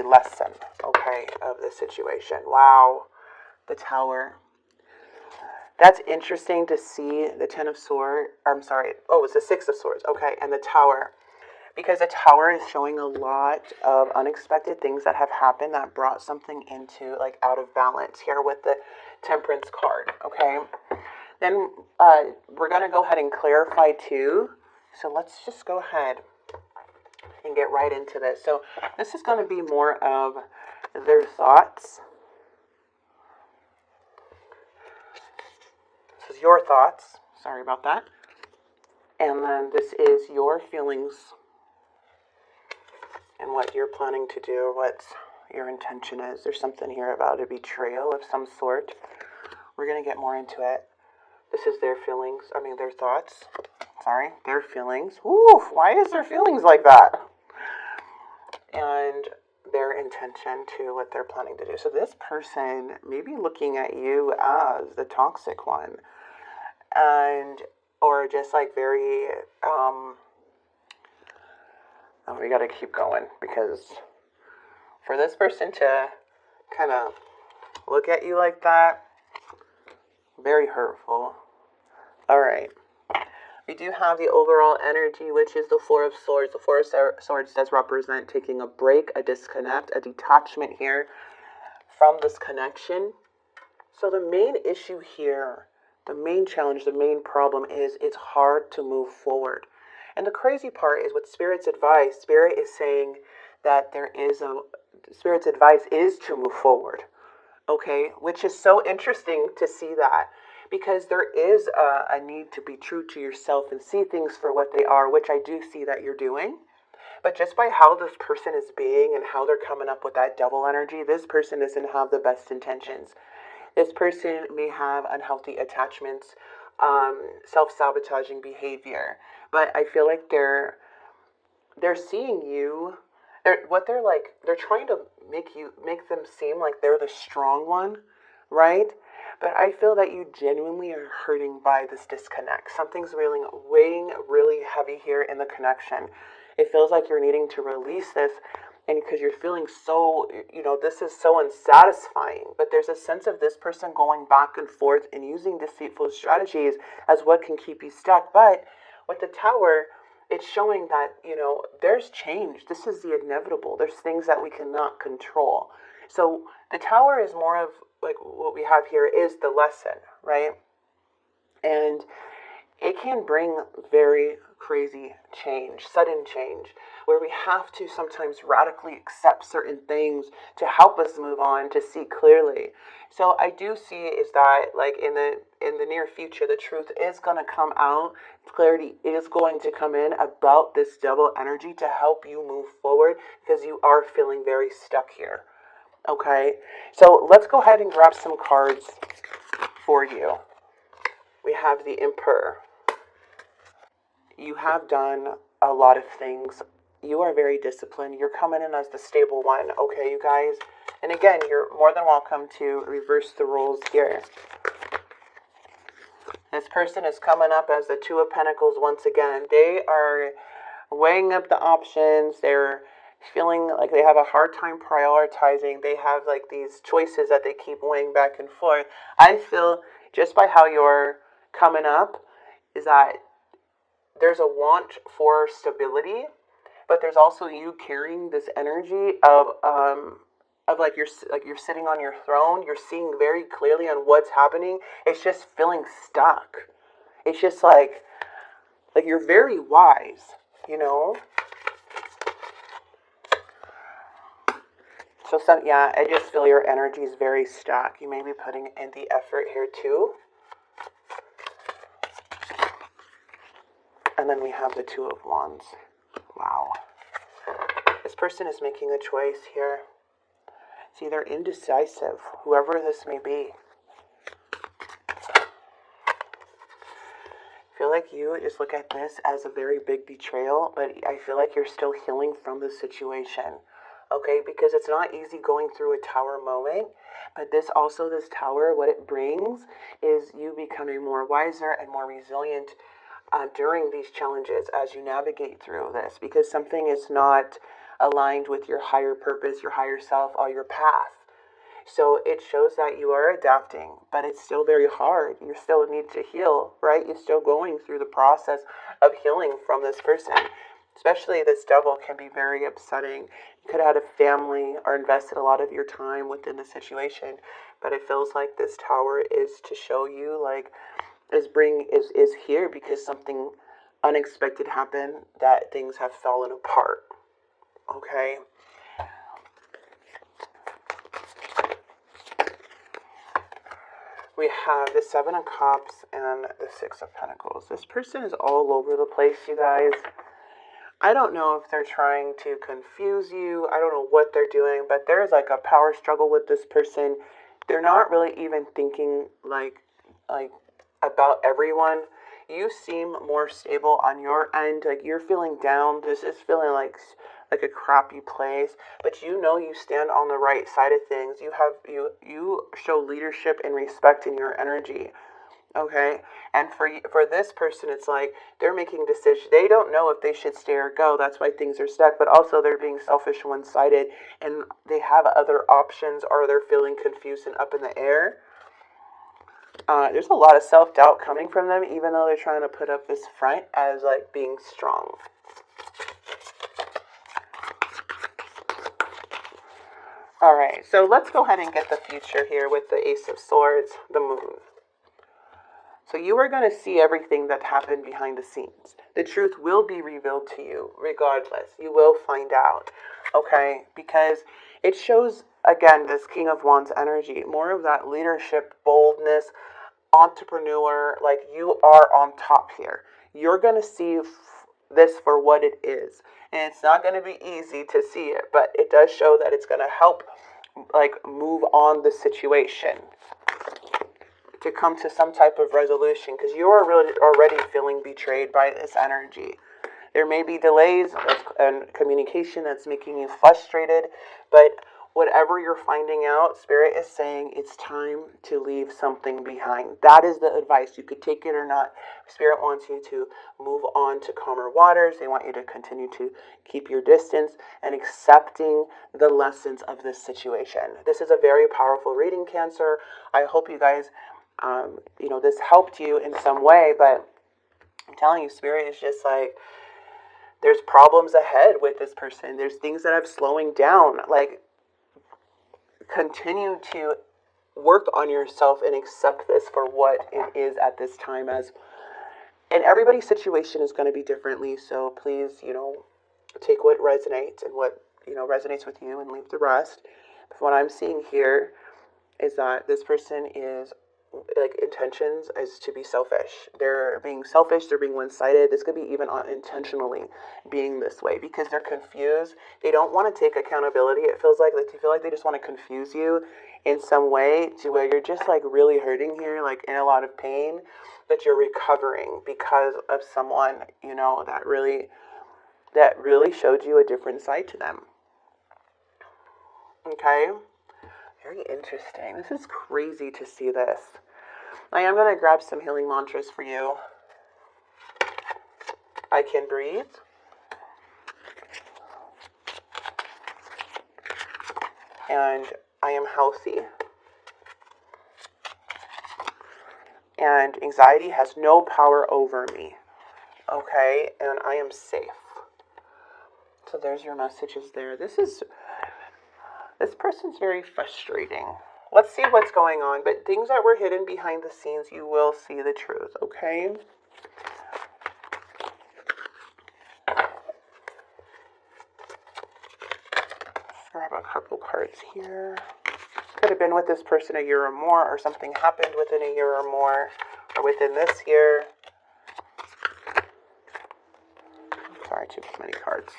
lesson, okay, of the situation. Wow, the Tower. That's interesting to see the Ten of Swords. I'm sorry. Oh, it's the Six of Swords. Okay, and the Tower. Because the Tower is showing a lot of unexpected things that have happened that brought something into, like, out of balance here with the Temperance card. Okay. Then we're going to go ahead and clarify too. So let's just go ahead and get right into this. So this is going to be more of their thoughts. This is your thoughts. Sorry about that. And then this is your feelings and what you're planning to do, what your intention is. There's something here about a betrayal of some sort. We're going to get more into it. This is their feelings. I mean, their thoughts. Sorry, their feelings. Ooh, why is their feelings like that? And their intention to what they're planning to do. So this person may be looking at you as the toxic one. And, or just like very, oh, we got to keep going, because for this person to kind of look at you like that, very hurtful. All right. We do have the overall energy, which is the Four of Swords. The Four of Swords does represent taking a break, a disconnect, a detachment here from this connection. So the main issue here, the main challenge, the main problem is it's hard to move forward. And the crazy part is with Spirit's advice, Spirit is saying that Spirit's advice is to move forward. Okay, which is so interesting to see that, because there is a need to be true to yourself and see things for what they are, which I do see that you're doing. But just by how this person is being and how they're coming up with that devil energy, this person doesn't have the best intentions. This person may have unhealthy attachments, self-sabotaging behavior. But I feel like they're seeing you. They're trying to make them seem like they're the strong one, right? But I feel that you genuinely are hurting by this disconnect. Something's weighing really heavy here in the connection. It feels like you're needing to release this, and because you're feeling so, this is so unsatisfying. But there's a sense of this person going back and forth and using deceitful strategies as what can keep you stuck. But with the Tower, it's showing that, there's change. This is the inevitable. There's things that we cannot control. So the Tower is more of, like, what we have here is the lesson, right? And it can bring very crazy change, sudden change, where we have to sometimes radically accept certain things to help us move on, to see clearly. So I do see is that, like, in the near future, the truth is going to come out. Clarity is going to come in about this double energy to help you move forward, because you are feeling very stuck here. Okay, so let's go ahead and grab some cards for you. We have the Emperor. You have done a lot of things. You are very disciplined. You're coming in as the stable one, okay, you guys? And again, you're more than welcome to reverse the roles here. This person is coming up as the Two of Pentacles once again. They are weighing up the options. They're feeling like they have a hard time prioritizing. They have, like, these choices that they keep weighing back and forth. I feel, just by how you're coming up, is that there's a want for stability, but there's also you carrying this energy of like you're sitting on your throne. You're seeing very clearly on what's happening. It's just feeling stuck. It's just like you're very wise, So I just feel your energy is very stuck. You may be putting in the effort here too. And then we have the Two of Wands. Wow. This person is making a choice here. See, they're indecisive, whoever this may be. I feel like you just look at this as a very big betrayal, but I feel like you're still healing from the situation. Okay, because it's not easy going through a Tower moment, but this Tower, what it brings is you becoming more wiser and more resilient during these challenges as you navigate through this, because something is not aligned with your higher purpose, your higher self, or your path. So it shows that you are adapting, but it's still very hard. You still need to heal, right? You're still going through the process of healing from this person. Especially this devil can be very upsetting. You could have had a family or invested a lot of your time within the situation, but it feels like this tower is to show you, like, is here because something unexpected happened, that things have fallen apart. Okay? We have the Seven of Cups and the Six of Pentacles. This person is all over the place, you guys. I don't know if they're trying to confuse you. I don't know what they're doing, but there's like a power struggle with this person. They're not really even thinking like about everyone. You seem more stable on your end. Like you're feeling down. This is feeling like a crappy place, but you know you stand on the right side of things. You show leadership and respect in your energy. Okay, and for this person, it's like they're making decisions. They don't know if they should stay or go. That's why things are stuck. But also, they're being selfish, one-sided, and they have other options, or they're feeling confused and up in the air. There's a lot of self-doubt coming from them, even though they're trying to put up this front as like being strong. All right, so let's go ahead and get the future here with the Ace of Swords, the Moon. So you are going to see everything that happened behind the scenes. The truth will be revealed to you regardless. You will find out, okay? Because it shows, again, this King of Wands energy, more of that leadership, boldness, entrepreneur, like you are on top here. You're going to see this for what it is. And it's not going to be easy to see it, but it does show that it's going to help like move on the situation, to come to some type of resolution, because you are really already feeling betrayed by this energy. There may be delays and communication that's making you frustrated, but whatever you're finding out, Spirit is saying it's time to leave something behind. That is the advice. You could take it or not. Spirit wants you to move on to calmer waters. They want you to continue to keep your distance and accepting the lessons of this situation. This is a very powerful reading, Cancer. I hope you guys this helped you in some way, but I'm telling you, Spirit is just like, there's problems ahead with this person. There's things that are slowing down. Like, continue to work on yourself and accept this for what it is at this time. And everybody's situation is going to be differently. So please, take what resonates and what, resonates with you and leave the rest. But what I'm seeing here is that this person is like intentions is to be selfish. They're being selfish. They're being one-sided. This could be even unintentionally being this way because they're confused. They don't want to take accountability. It feels like they feel like they just want to confuse you in some way to where you're just like really hurting here, like in a lot of pain, but you're recovering because of someone, that really showed you a different side to them. Okay? Very interesting. This is crazy to see this. I am going to grab some healing mantras for you. I can breathe. And I am healthy. And anxiety has no power over me. Okay? And I am safe. So there's your messages there. This person's very frustrating. Let's see what's going on. But things that were hidden behind the scenes, you will see the truth, okay? Let's grab a couple cards here. Could have been with this person a year or more, or something happened within a year or more, or within this year. Sorry, too many cards.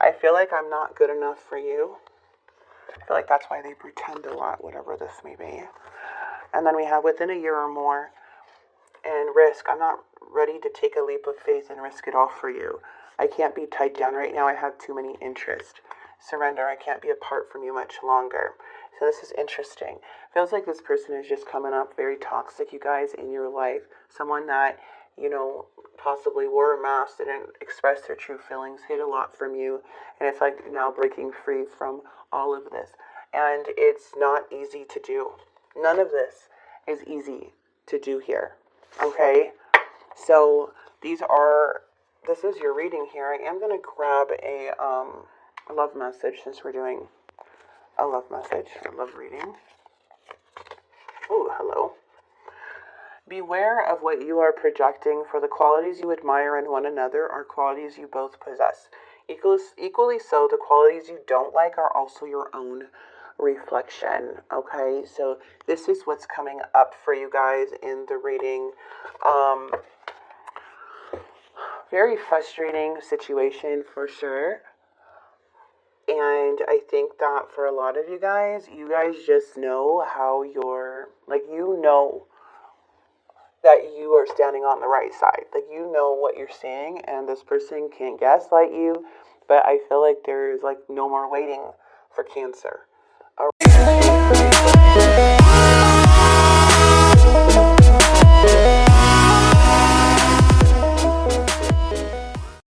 I feel like I'm not good enough for you. I feel like that's why they pretend a lot, whatever this may be. And then we have within a year or more, and risk. I'm not ready to take a leap of faith and risk it all for you. I can't be tied down right now. I have too many interests. surrender. I can't be apart from you much longer. So this is interesting. Feels like this person is just coming up very toxic, you guys, in your life. Someone that, you know, possibly wore a mask, didn't express their true feelings, hid a lot from you, and it's like now breaking free from all of this. And it's not easy to do. None of this is easy to do here. Okay? So this is your reading here. I am going to grab a love message since we're doing a love message, a love reading. Oh, hello. Beware of what you are projecting, for the qualities you admire in one another are qualities you both possess. Equally so, the qualities you don't like are also your own reflection. Okay, so this is what's coming up for you guys in the reading. Very frustrating situation for sure. And I think that for a lot of you guys just know how you're, like, you know that you are standing on the right side. Like, you know what you're seeing, and this person can't gaslight you. But I feel like there's, like, no more waiting for Cancer. All right.